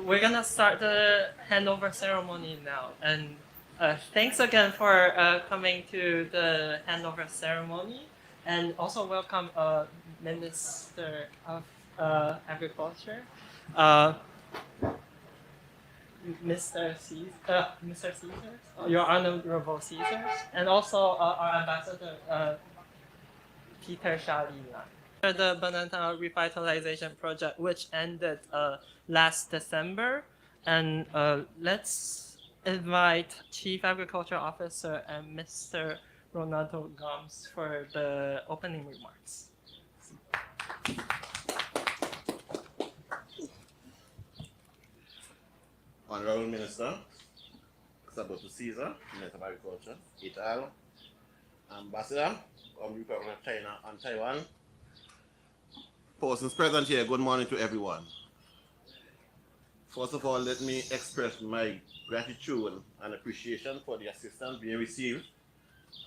we're gonna start the handover ceremony now, and thanks again for coming to the handover ceremony, and also welcome Minister of Agriculture, uh, Mr. Caesars, Your Honorable Caesars, and also our Ambassador Peter Shalina. The Banana Revitalization Project, which ended last December, and let's invite Chief Agriculture Officer and Mr. Ronaldo Gomes for the opening remarks. Honorable Minister, Sabato Caesar, Minister of Agriculture, Ital, Ambassador of the Republic of China and Taiwan, persons present here, good morning to everyone. First of all, let me express my gratitude and appreciation for the assistance being received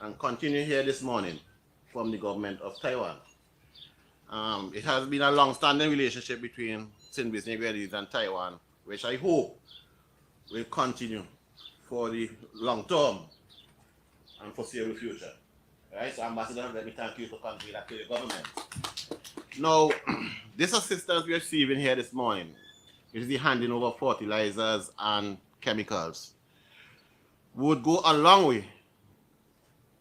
and continue here this morning from the government of Taiwan. It has been a long-standing relationship between St. Vincent Grenadines and Taiwan, which I hope will continue for the long term and foreseeable future. Right, so Ambassador, let me thank you for conveying that to the government. Now, this assistance we are receiving here this morning is the handing over fertilizers and chemicals. Would go a long way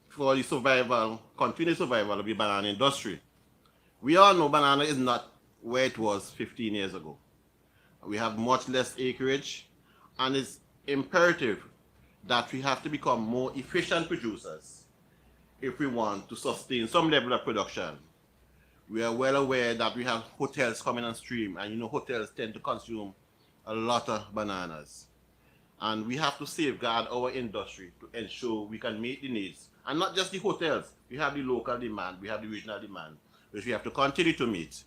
for the survival, continued survival of the banana industry. We all know banana is not where it was 15 years ago. We have much less acreage, and it's imperative that we have to become more efficient producers if we want to sustain some level of production. We are well aware that we have hotels coming on stream, and you know hotels tend to consume a lot of bananas. And we have to safeguard our industry to ensure we can meet the needs. And not just the hotels, we have the local demand, we have the regional demand, which we have to continue to meet.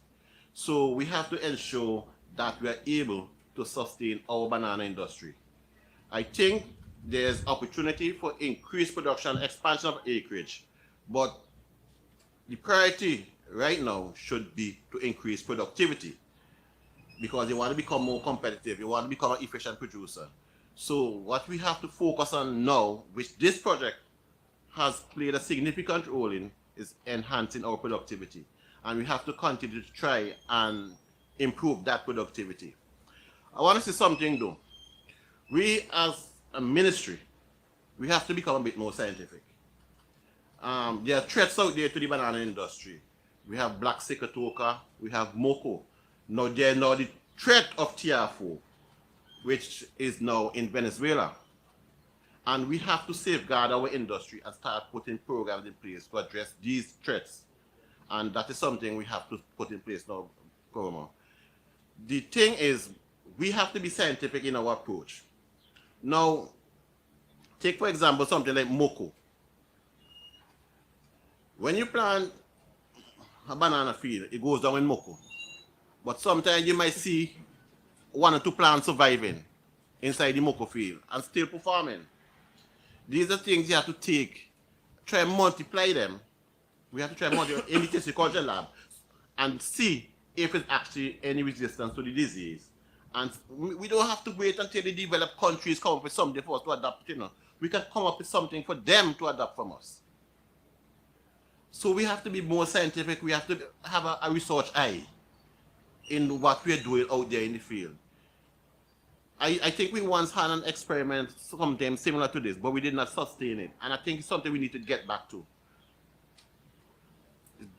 So we have to ensure that we are able to sustain our banana industry. I think there's opportunity for increased production, expansion of acreage, but the priority right now should be to increase productivity because you want to become more competitive, you want to become an efficient producer. So what we have to focus on now, which this project has played a significant role in, is enhancing our productivity. And we have to continue to try and improve that productivity. I want to say something though. We as a ministry, we have to become a bit more scientific. There are threats out there to the banana industry. We have black secatoka, we have moko. Now there's now the threat of TR4, which is now in Venezuela. And we have to safeguard our industry and start putting programs in place to address these threats. And that is something we have to put in place now, Coroma. The thing is, we have to be scientific in our approach. Now, take for example something like moko. When you plant a banana field, it goes down in moko. But sometimes you might see one or two plants surviving inside the moko field and still performing. These are things you have to take, try and multiply them. We have to try and multiply in the tissueculture lab and see if it's actually any resistance to the disease. And we don't have to wait until the developed countries come up with something for us to adapt, you know. We can come up with something for them to adapt from us. So we have to be more scientific. We have to have a research eye in what we're doing out there in the field. I think we once had an experiment, something similar to this, but we did not sustain it. And I think it's something we need to get back to.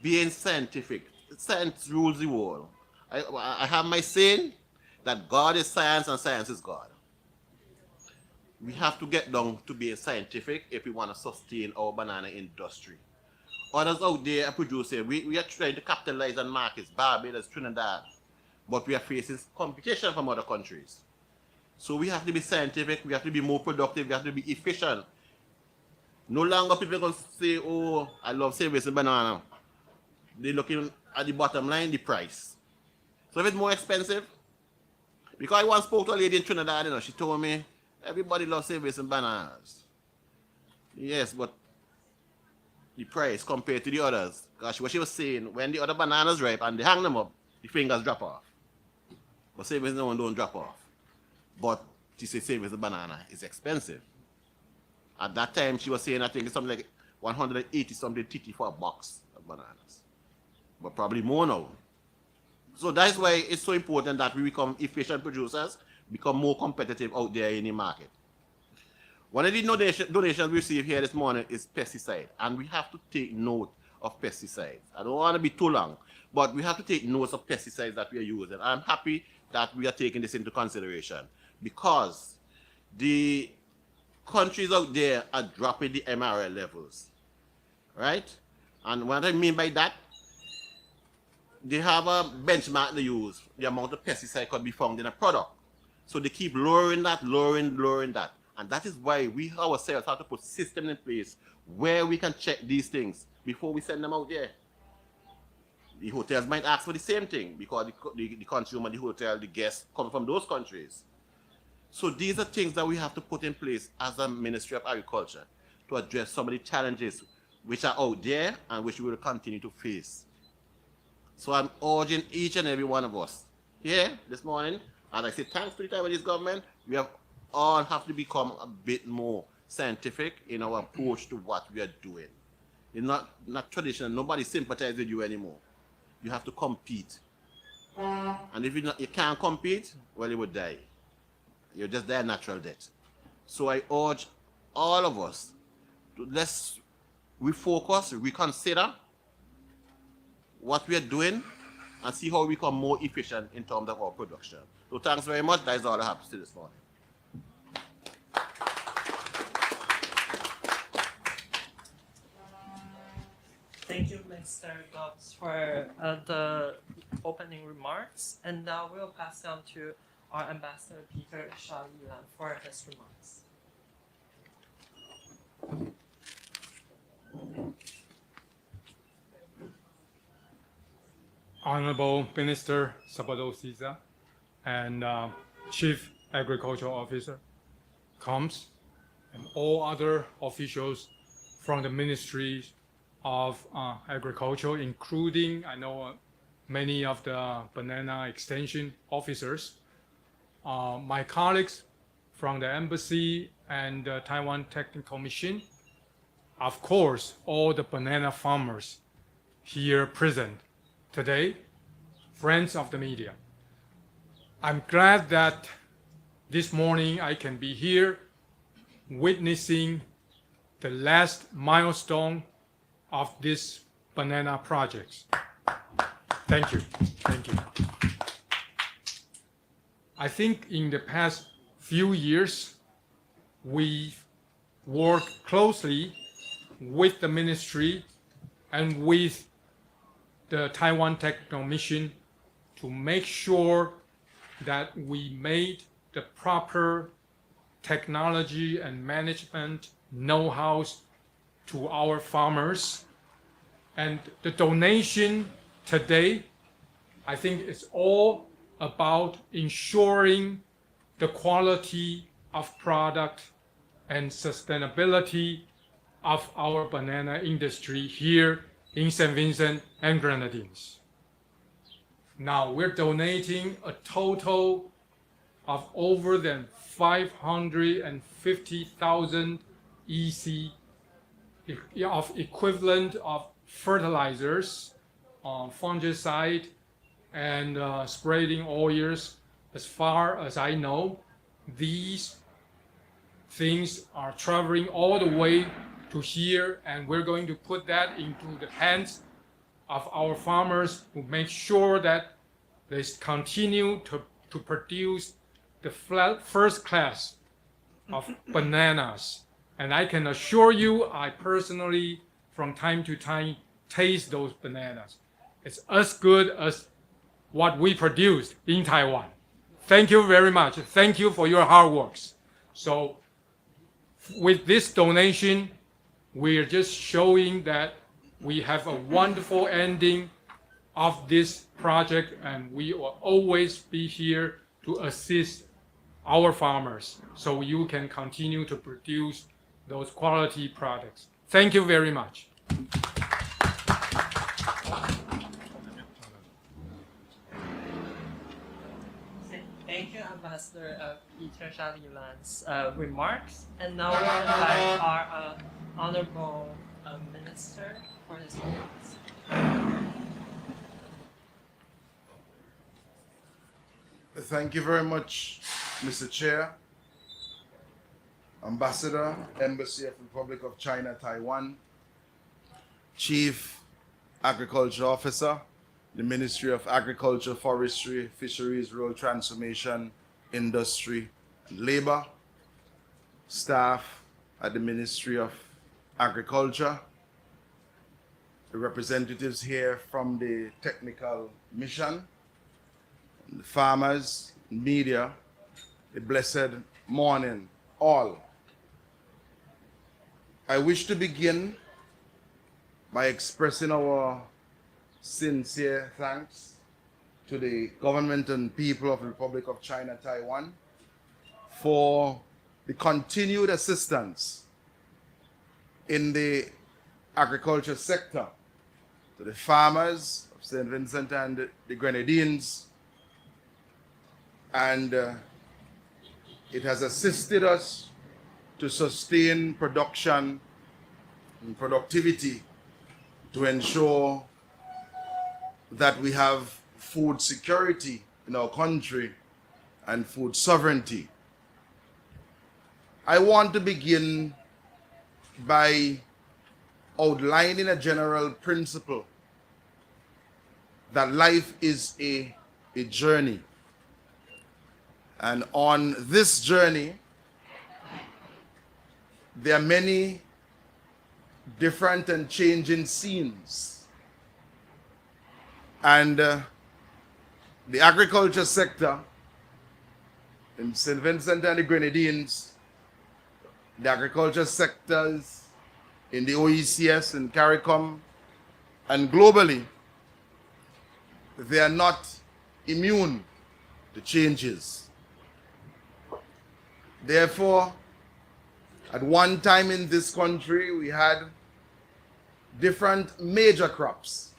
Being scientific. Science rules the world. I have my saying that God is science and science is God. We have to get down to being scientific if we want to sustain our banana industry. Others out there are producing, we are trying to capitalize on markets, Barbados, Trinidad, but we are facing competition from other countries. So we have to be scientific, we have to be more productive, we have to be efficient. No longer people are going to say, oh, I love St. Vincent banana. They're looking at the bottom line, the price. So if it's more expensive, because I once spoke to a lady in Trinidad, you know, she told me, everybody loves St. Vincent bananas. Yes, but the price compared to the others. Because what she was saying, when the other bananas ripe and they hang them up, the fingers drop off. But St. Vincent one don't drop off. but she said same as the banana is expensive. At that time, she was saying I think it's something like 180 something TT for a box of bananas, but probably more now. So that's why it's so important that we become efficient producers, become more competitive out there in the market. One of the donations we received here this morning is pesticide, and we have to take note of pesticides. I don't want to be too long, but we have to take note of pesticides that we are using. I'm happy that we are taking this into consideration because the countries out there are dropping the MRL levels, right? And what I mean by that, they have a benchmark they use, the amount of pesticide could be found in a product. So they keep lowering that, lowering that. And that is why we ourselves have to put systems in place where we can check these things before we send them out there. The hotels might ask for the same thing because the consumer, the hotel, the guests come from those countries. So these are things that we have to put in place as a Ministry of Agriculture to address some of the challenges which are out there and which we will continue to face. So I'm urging each and every one of us here this morning, and I say thanks to the Taiwanese government, we all have to become a bit more scientific in our approach to what we are doing. It's not traditional. Nobody sympathizes with you anymore. You have to compete. And if you can't compete, well, you would die. You'll just die a natural death. So I urge all of us to let's refocus, reconsider what we are doing, and see how we become more efficient in terms of our production. So thanks very much. That is all I have to say this morning. Thank you, Mr. Dobbs, for the opening remarks. And now we'll pass down to our Ambassador Peter Shalilan for his remarks. Honorable Minister Sabado Siza and Chief Agricultural Officer Combs and all other officials from the Ministry of Agriculture, including I know many of the banana extension officers, my colleagues from the embassy and the Taiwan Technical Mission, of course, all the banana farmers here present today, friends of the media. I'm glad that this morning I can be here witnessing the last milestone of this banana project. Thank you. Thank you. I think in the past few years, we've worked closely with the ministry and with the Taiwan Technical Mission to make sure that we made the proper technology and management know-hows to our farmers. And the donation today, I think it's all about ensuring the quality of product and sustainability of our banana industry here in St. Vincent and Grenadines. Now we're donating a total of over than 550,000 EC of equivalent of fertilizers, fungicide, and spreading oils. As far as I know, these things are traveling all the way to here, and we're going to put that into the hands of our farmers to make sure that they continue to produce the first class of bananas. And I can assure you, I personally, from time to time, taste those bananas. It's as good as what we produce in Taiwan. Thank you very much. Thank you for your hard works. So with this donation, we're just showing that we have a wonderful ending of this project, and we will always be here to assist our farmers so you can continue to produce those quality products. Thank you very much. Thank you, Ambassador. Ambassador Peter Shalilan's remarks, and now we invite our Honorable Minister for his remarks. Thank you very much, Mr. Chair, Ambassador, Embassy of Republic of China, Taiwan, Chief Agriculture Officer, the Ministry of Agriculture, Forestry, Fisheries, Rural Transformation, Industry, and Labor, staff at the Ministry of Agriculture, the representatives here from the technical mission, the farmers, media, a blessed morning, all. I wish to begin by expressing our sincere thanks to the government and people of the Republic of China, Taiwan, for the continued assistance in the agriculture sector, to the farmers of St. Vincent and the Grenadines, and it has assisted us to sustain production and productivity to ensure that we have food security in our country and food sovereignty. I want to begin by outlining a general principle that life is a journey. And on this journey, there are many different and changing scenes. And the agriculture sector in St. Vincent and the Grenadines, the agriculture sectors in the OECS and CARICOM, and globally, they are not immune to changes. Therefore, at one time in this country, we had different major crops.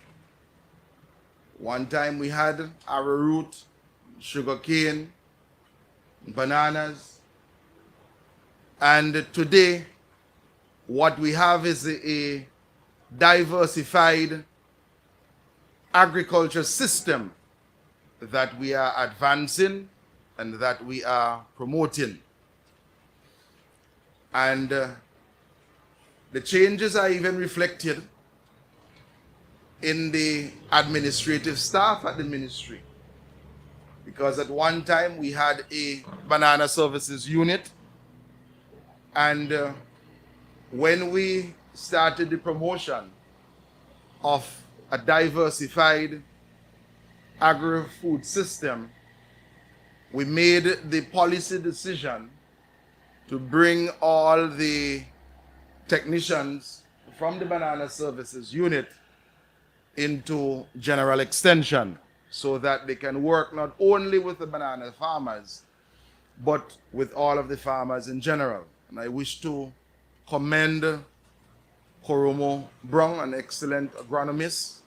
One time we had arrowroot, sugarcane, bananas. And today, what we have is a diversified agriculture system that we are advancing and that we are promoting. And the changes are even reflected in the administrative staff at the ministry. Because at one time we had a banana services unit, and when we started the promotion of a diversified agri-food system, we made the policy decision to bring all the technicians from the banana services unit into general extension so that they can work not only with the banana farmers, but with all of the farmers in general. And I wish to commend Koromo Brown, an excellent agronomist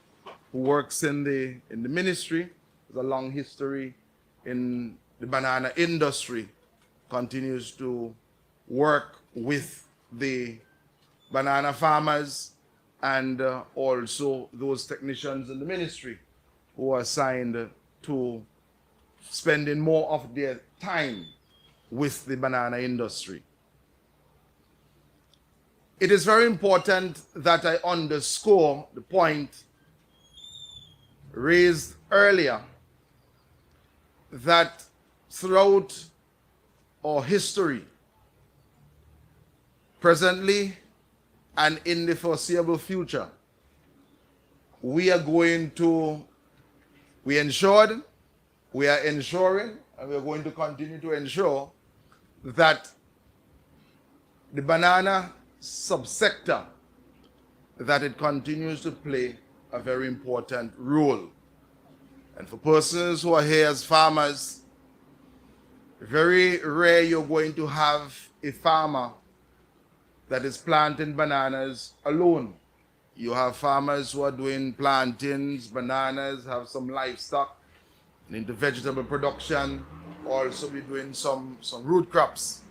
who works in the ministry, has a long history in the banana industry, continues to work with the banana farmers and also those technicians in the ministry who are assigned to spending more of their time with the banana industry. It is very important that I underscore the point raised earlier that throughout our history, presently and in the foreseeable future, we are ensuring, and we are going to continue to ensure that the banana subsector, that it continues to play a very important role. And for persons who are here as farmers, very rare you're going to have a farmer that is planting bananas alone. You have farmers who are doing plantains, bananas, have some livestock, and into vegetable production. also be doing some root crops.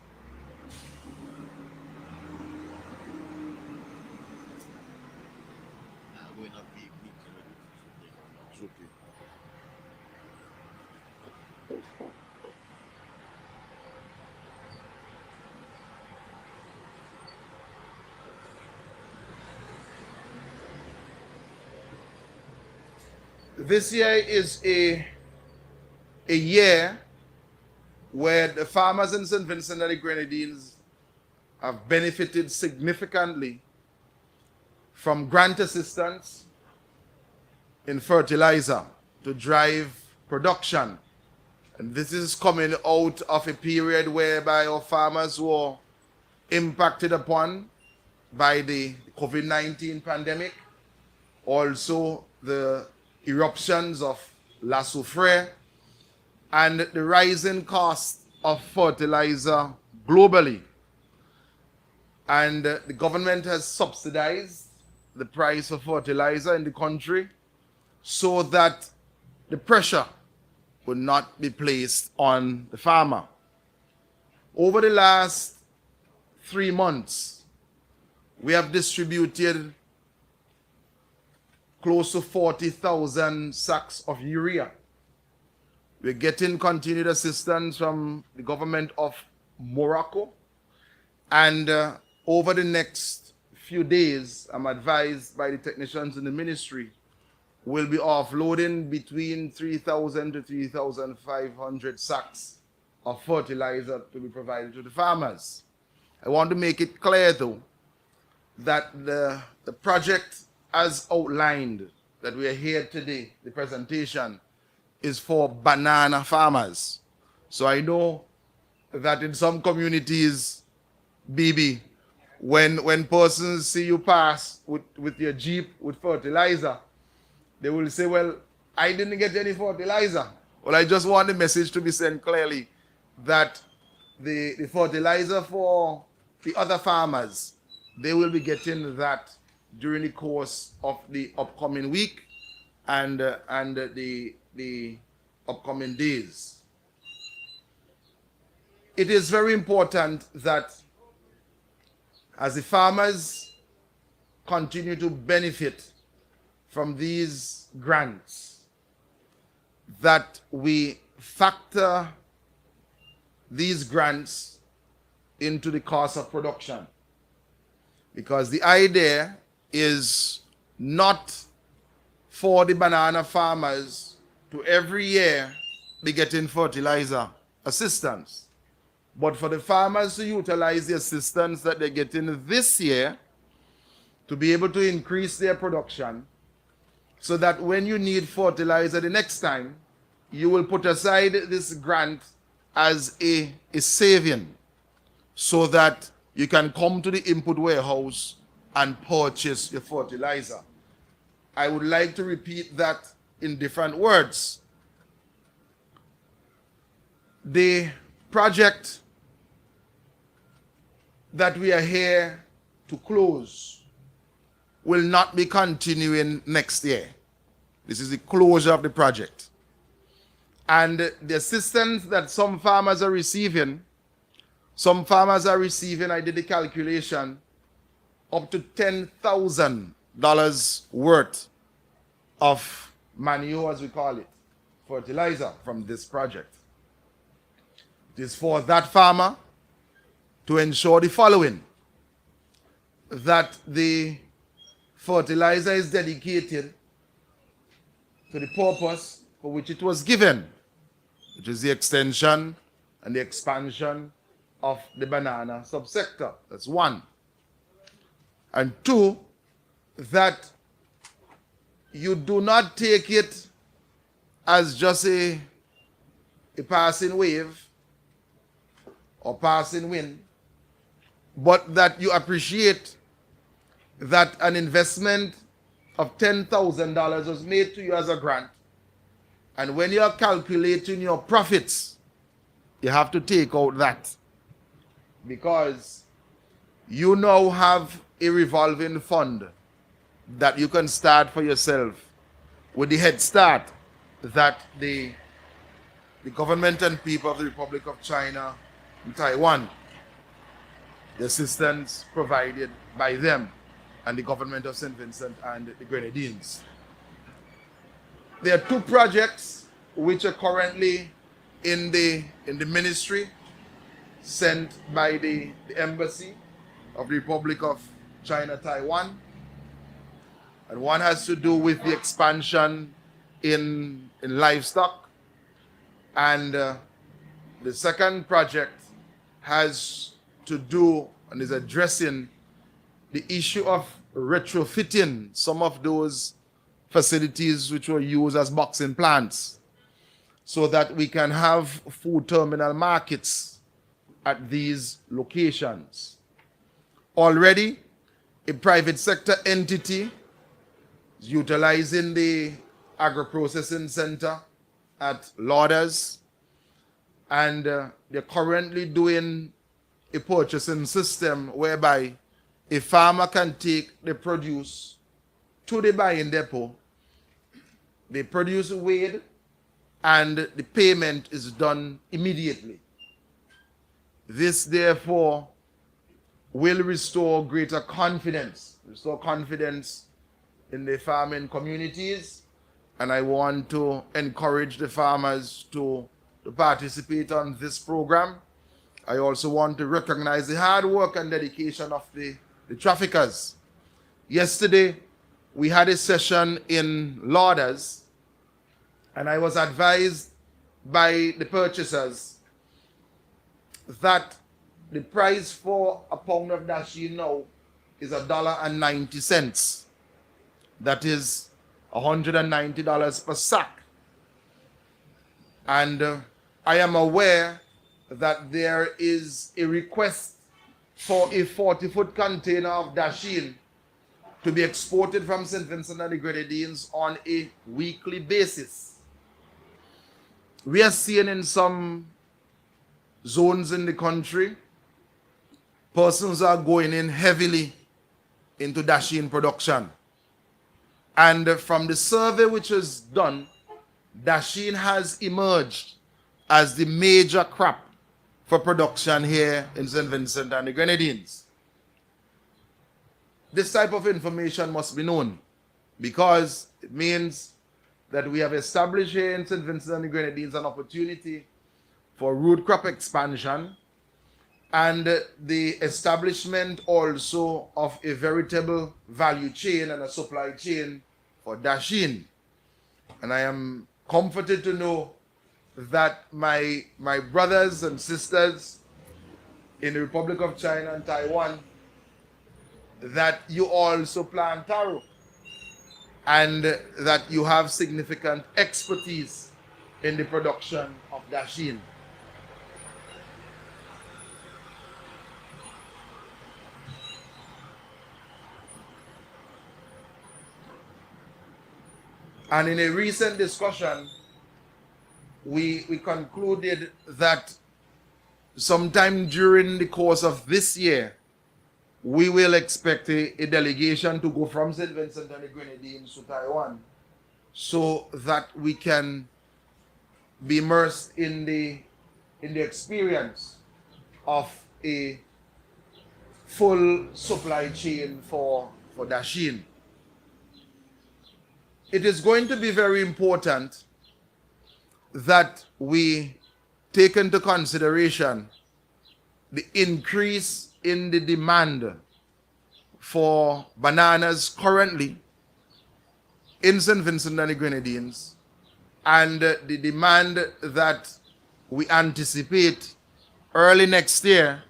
This year is a year where the farmers in St. Vincent and the Grenadines have benefited significantly from grant assistance in fertilizer to drive production. And this is coming out of a period whereby our farmers were impacted upon by the COVID-19 pandemic, also the eruptions of La Soufrière, and the rising cost of fertilizer globally. And the government has subsidized the price of fertilizer in the country so that the pressure would not be placed on the farmer. Over the last 3 months, we have distributed close to 40,000 sacks of urea. We're getting continued assistance from the government of Morocco. And over the next few days, I'm advised by the technicians in the ministry, we'll be offloading between 3,000 to 3,500 sacks of fertilizer to be provided to the farmers. I want to make it clear, though, that the project as outlined that we are here today, the presentation, is for banana farmers. So I know that in some communities, BB, when persons see you pass with your Jeep with fertilizer, they will say, well, I didn't get any fertilizer. Well, I just want the message to be sent clearly that the fertilizer for the other farmers, they will be getting that during the course of the upcoming week and the upcoming days. It is very important that as the farmers continue to benefit from these grants, that we factor these grants into the cost of production. Because the idea is not for the banana farmers to every year be getting fertilizer assistance, but for the farmers to utilize the assistance that they're getting this year to be able to increase their production, so that when you need fertilizer the next time, you will put aside this grant as a saving, so that you can come to the input warehouse and purchase your fertilizer. I would like to repeat that in different words. The project that we are here to close will not be continuing next year. This is the closure of the project. And the assistance that some farmers are receiving, I did the calculation, up to $10,000 worth of manure, as we call it, fertilizer from this project. It is for that farmer to ensure the following: that the fertilizer is dedicated to the purpose for which it was given, which is the extension and the expansion of the banana subsector. That's one. And two, that you do not take it as just a passing wave or passing wind, but that you appreciate that an investment of $10,000 was made to you as a grant. And when you are calculating your profits, you have to take out that, because you now have a revolving fund that you can start for yourself with the head start that the the government and people of the Republic of China and Taiwan, the assistance provided by them and the government of St. Vincent and the Grenadines. There are two projects which are currently in the ministry sent by the Embassy of the Republic of China, Taiwan. And one has to do with the expansion in livestock. And the second project has to do and is addressing the issue of retrofitting some of those facilities which were used as boxing plants so that we can have food terminal markets at these locations. Already, a private sector entity is utilizing the agro-processing center at Lauders, and they're currently doing a purchasing system whereby a farmer can take the produce to the buying depot, the produce weighed, and the payment is done immediately. This, therefore, will restore greater confidence, in the farming communities, and I want to encourage the farmers to participate on this program. I also want to recognize the hard work and dedication of the traffickers. Yesterday, we had a session in Lauders, and I was advised by the purchasers that the price for a pound of dashi now is $1.90. That is $190 per sack. And I am aware that there is a request for a 40-foot container of dashin to be exported from St. Vincent and the Grenadines on a weekly basis. We are seeing in some zones in the country, persons are going in heavily into dashin production. And from the survey which is done, dashin has emerged as the major crop for production here in St. Vincent and the Grenadines. This type of information must be known because it means that we have established here in St. Vincent and the Grenadines an opportunity for root crop expansion and the establishment also of a veritable value chain and a supply chain for dashin. And I am comforted to know that my brothers and sisters in the Republic of China and Taiwan, that you also plant taro and that you have significant expertise in the production of dashin. And in a recent discussion, we concluded that sometime during the course of this year, we will expect a delegation to go from St. Vincent and the Grenadines to Taiwan so that we can be immersed in the experience of a full supply chain for dashin. It is going to be very important that we take into consideration the increase in the demand for bananas currently in St. Vincent and the Grenadines and the demand that we anticipate early next year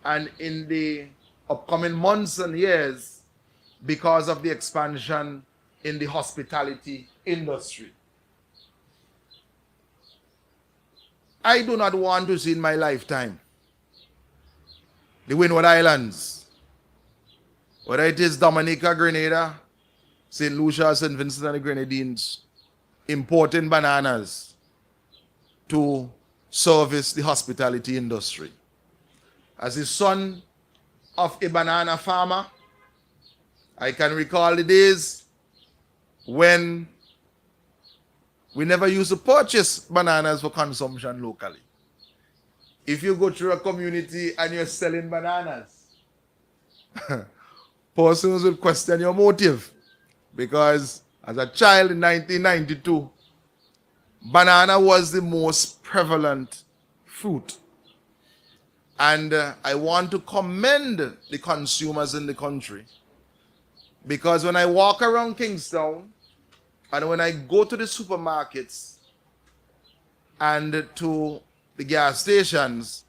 and in the upcoming months and years because of the expansion in the hospitality industry. I do not want to see in my lifetime the Windward Islands, whether it is Dominica, Grenada, St. Lucia, St. Vincent and the Grenadines, importing bananas to service the hospitality industry. As the son of a banana farmer, I can recall the days when we never used to purchase bananas for consumption locally. If you go through a community and you're selling bananas, persons will question your motive. Because as a child in 1992, banana was the most prevalent fruit. And I want to commend the consumers in the country. Because when I walk around Kingstown and when I go to the supermarkets and to the gas stations,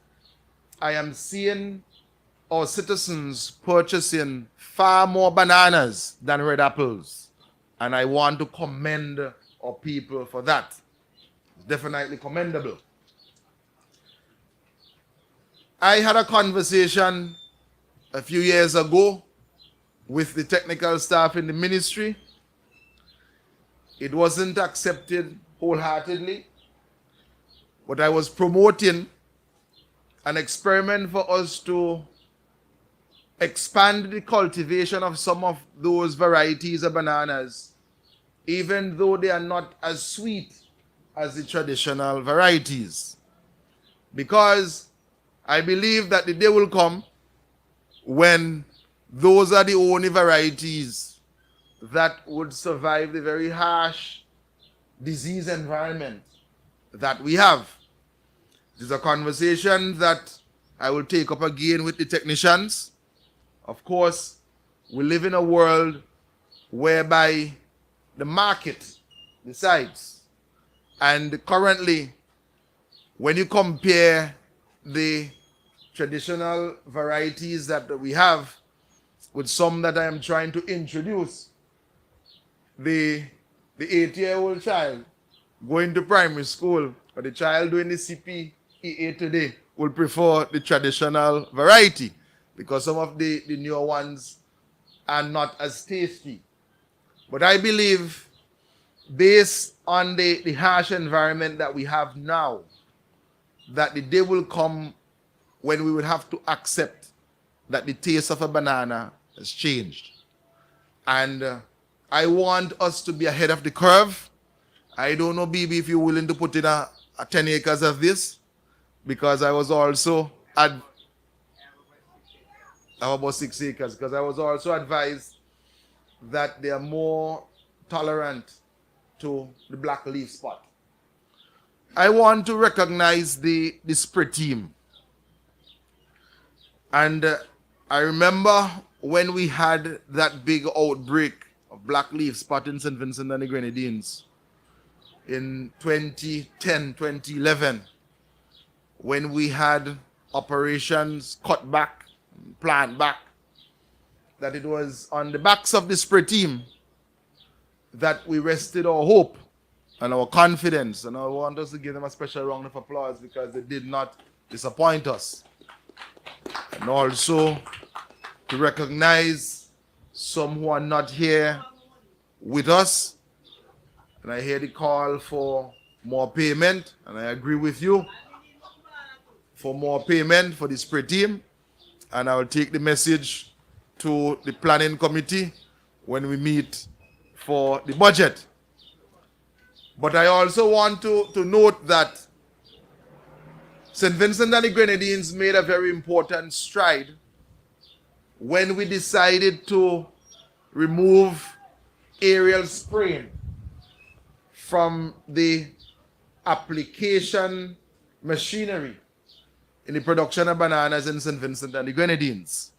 I am seeing our citizens purchasing far more bananas than red apples. And I want to commend our people for that. It's definitely commendable. I had a conversation a few years ago with the technical staff in the ministry. It wasn't accepted wholeheartedly, but I was promoting an experiment for us to expand the cultivation of some of those varieties of bananas, even though they are not as sweet as the traditional varieties. Because I believe that the day will come when those are the only varieties that would survive the very harsh disease environment that we have. This is a conversation that I will take up again with the technicians. Of course, we live in a world whereby the market decides. And currently, when you compare the traditional varieties that we have with some that I am trying to introduce, the 8-year-old child going to primary school or the child doing the CPEA today will prefer the traditional variety because some of the newer ones are not as tasty. But I believe, based on the harsh environment that we have now, that the day will come when we will have to accept that the taste of a banana has changed. And I want us to be ahead of the curve. I don't know, BB, if you're willing to put in a 10 acres of this, because I was also I have about 6 acres, because I was also advised that they are more tolerant to the black leaf spot. I want to recognize the spread team. And I remember when we had that big outbreak of black leaf spot in St. Vincent and the Grenadines in 2010, 2011, when we had operations cut back, plant back, that it was on the backs of the spread team that we rested our hope and our confidence. And I want us to give them a special round of applause because they did not disappoint us. And also to recognize some who are not here with us. And I hear the call for more payment, and I agree with you, for more payment for the spread team. And I will take the message to the planning committee when we meet for the budget. But I also want to note that St. Vincent and the Grenadines made a very important stride when we decided to remove aerial spraying from the application machinery in the production of bananas in St. Vincent and the Grenadines.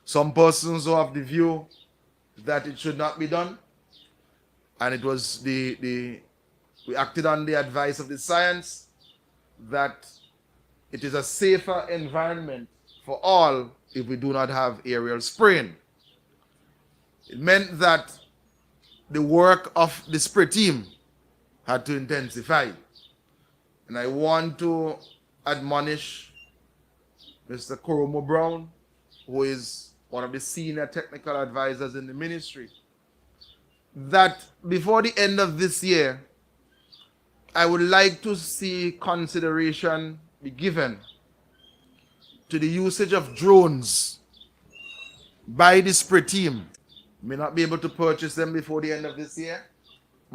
Some persons who have the view that it should not be done, and it was we acted on the advice of the science that it is a safer environment for all if we do not have aerial spraying. It meant that the work of the spray team had to intensify. And I want to admonish Mr. Koromo Brown, who is one of the senior technical advisors in the ministry, that before the end of this year, I would like to see consideration be given to the usage of drones by the spray team. May not be able to purchase them before the end of this year,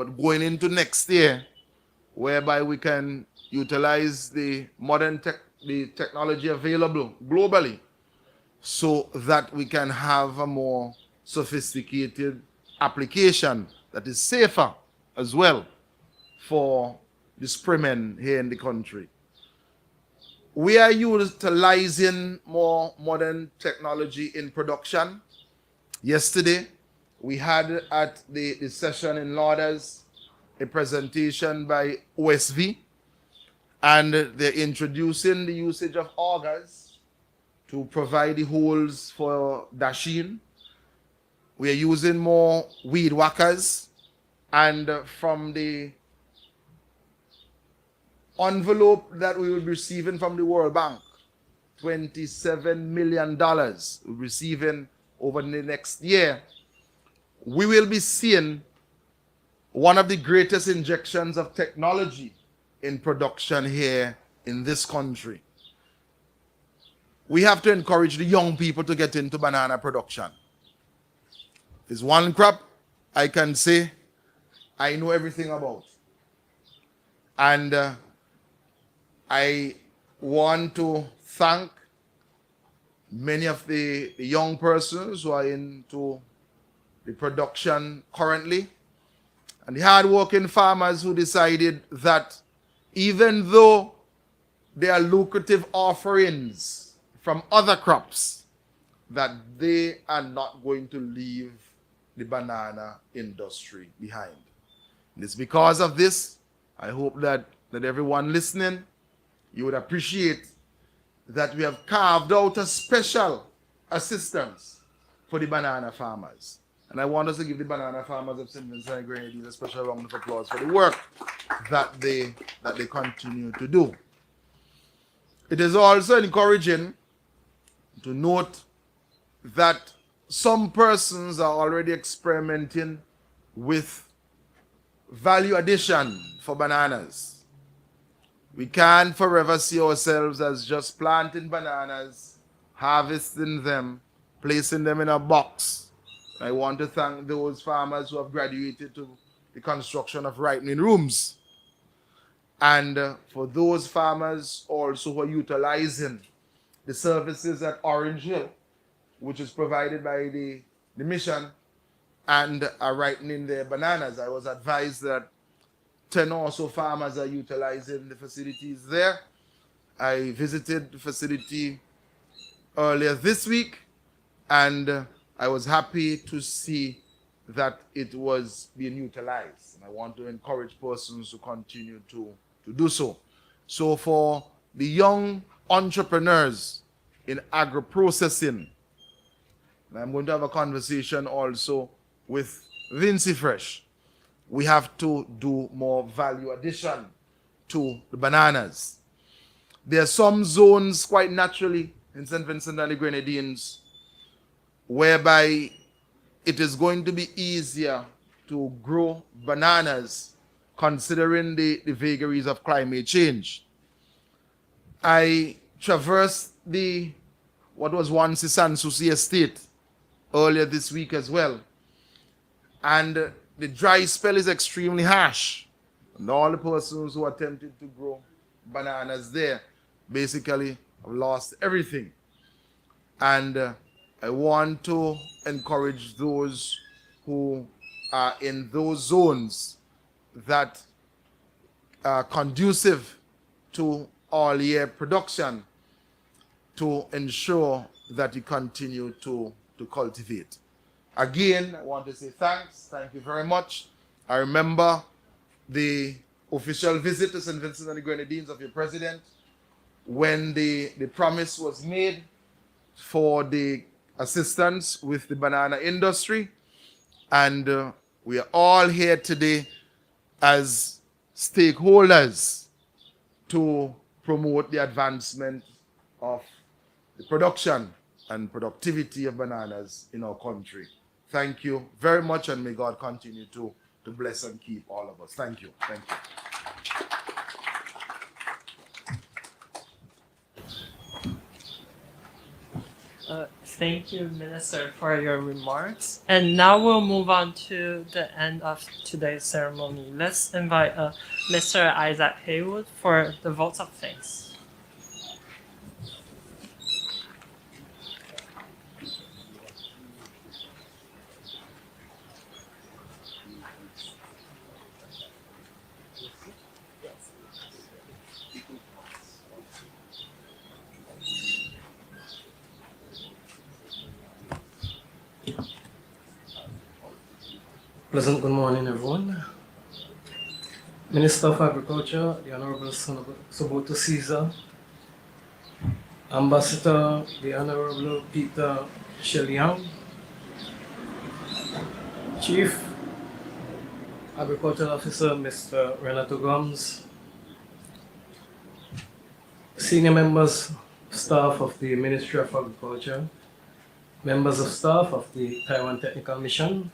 but going into next year, whereby we can utilize the the technology available globally so that we can have a more sophisticated application that is safer as well for the springmen here in the country. We are utilizing more modern technology in production. Yesterday, we had at the session in Lauders a presentation by OSV, and they're introducing the usage of augers to provide the holes for dashing. We are using more weed whackers, and from the envelope that we will be receiving from the World Bank, $27 million we're receiving over the next year, we will be seeing one of the greatest injections of technology in production here in this country. We have to encourage the young people to get into banana production. There's one crop I can say I know everything about. And I want to thank many of the young persons who are into the production currently, and the hard-working farmers who decided that even though there are lucrative offerings from other crops, that they are not going to leave the banana industry behind. And it's because of this, I hope that everyone listening, you would appreciate that we have carved out a special assistance for the banana farmers. And I want us to give the banana farmers of St. Vincent and Grenadines a special round of applause for the work that they continue to do. It is also encouraging to note that some persons are already experimenting with value addition for bananas. We can't forever see ourselves as just planting bananas, harvesting them, placing them in a box. I want to thank those farmers who have graduated to the construction of ripening rooms. And for those farmers also who are utilizing the services at Orange Hill, which is provided by the mission, and are ripening their bananas. I was advised that 10 or so farmers are utilizing the facilities there. I visited the facility earlier this week, and I was happy to see that it was being utilized. And I want to encourage persons to continue to do so. So for the young entrepreneurs in agro-processing, and I'm going to have a conversation also with Vinci Fresh, we have to do more value addition to the bananas. There are some zones quite naturally in St. Vincent and the Grenadines whereby it is going to be easier to grow bananas considering the vagaries of climate change. I traversed what was once the Sanssouci estate earlier this week as well, and the dry spell is extremely harsh, and all the persons who attempted to grow bananas there basically have lost everything. And I want to encourage those who are in those zones that are conducive to all year production to ensure that you continue to cultivate. Again, I want to say thanks. Thank you very much. I remember the official visit to St. Vincent and the Grenadines of your president when the promise was made for the assistance with the banana industry. And we are all here today as stakeholders to promote the advancement of the production and productivity of bananas in our country. Thank you very much, and may God continue to bless and keep all of us. Thank you. Thank you. Thank you, Minister, for your remarks. And now we'll move on to the end of today's ceremony. Let's invite Mr. Isaac Haywood for the votes of thanks. Pleasant good morning, everyone. Minister of Agriculture, the Honorable Soboto Caesar, Ambassador, the Honorable Peter Sheliang, Chief Agricultural Officer, Mr. Renato Gomes, senior members, staff of the Ministry of Agriculture, members of staff of the Taiwan Technical Mission,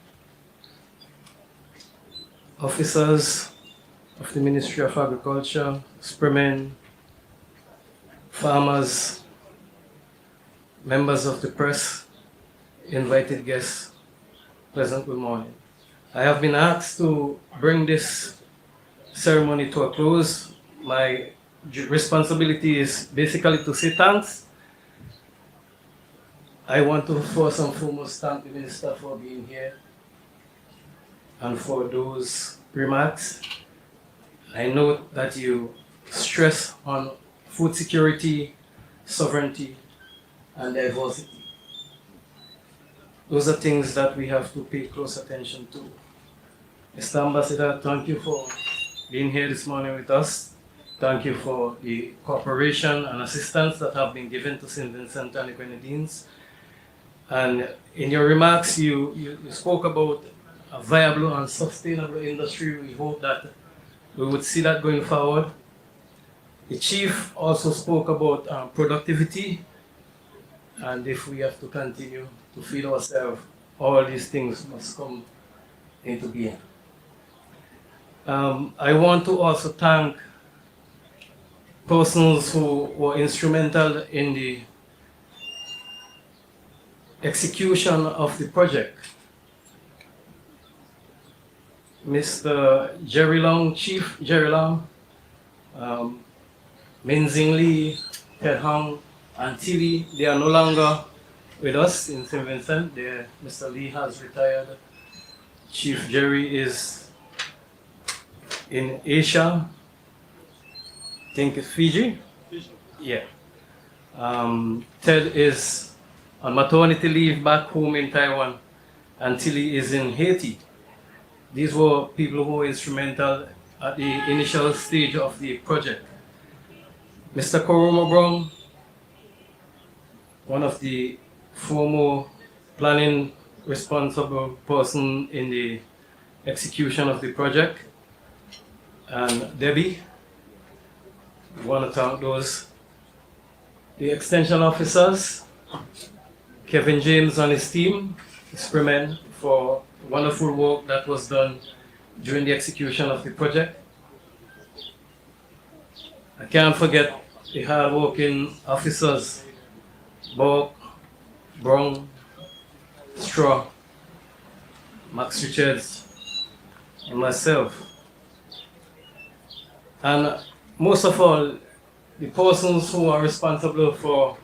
officers of the Ministry of Agriculture, spearmen, farmers, members of the press, invited guests, pleasant good morning. I have been asked to bring this ceremony to a close. My responsibility is basically to say thanks. I want to first and foremost thank the Minister for being here and for those remarks. I know that you stress on food security, sovereignty, and diversity. Those are things that we have to pay close attention to. Mr. Ambassador, thank you for being here this morning with us. Thank you for the cooperation and assistance that have been given to St. Vincent and the Grenadines. And in your remarks, you spoke about a viable and sustainable industry. We hope that we would see that going forward. The chief also spoke about productivity, and if we have to continue to feed ourselves, all these things must come into being. I want to also thank persons who were instrumental in the execution of the project. Mr. Jerry Long, Chief Jerry Long, Min Zing Lee, Ted Hong, and Tilly, they are no longer with us in St. Vincent. Mr. Lee has retired. Chief Jerry is in Asia, I think it's Fiji. Yeah. Ted is on maternity leave back home in Taiwan, and Tilly is in Haiti. These were people who were instrumental at the initial stage of the project. Mr. Koroma Brown, one of the former planning responsible person in the execution of the project, and Debbie, we want to thank those. The extension officers, Kevin James and his team, Experiment, for wonderful work that was done during the execution of the project. I can't forget the hard-working officers, Bob, Brown, Straw, Max Richards, and myself. And most of all, the persons who are responsible for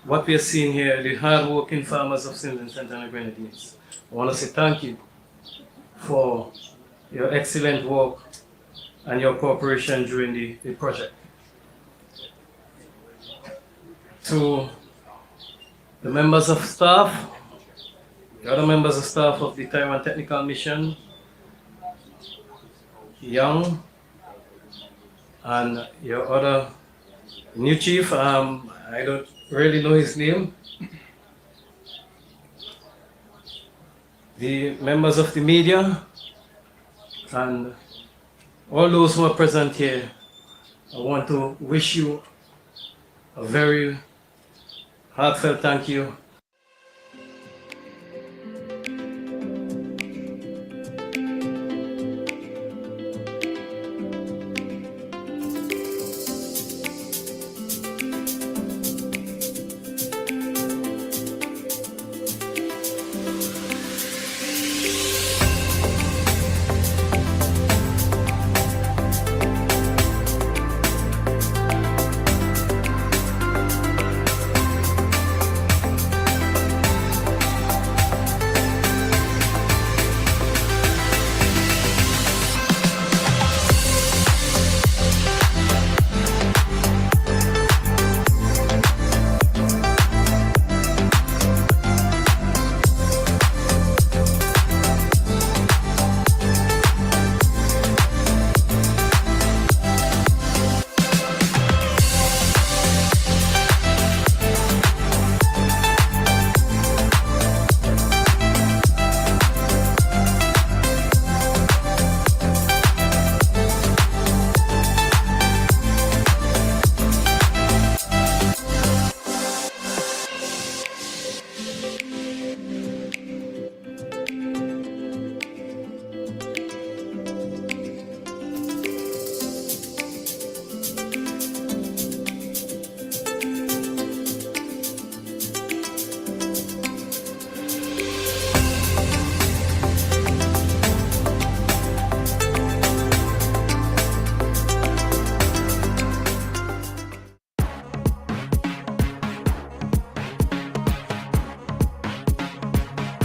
what we are seeing here, the hard-working farmers of St. Vincent and the Grenadines. I want to say thank you for your excellent work and your cooperation during the project. To the members of staff, the other members of staff of the Taiwan Technical Mission, Young, and your other new chief, I don't really know his name. The members of the media, and all those who are present here, I want to wish you a very heartfelt thank you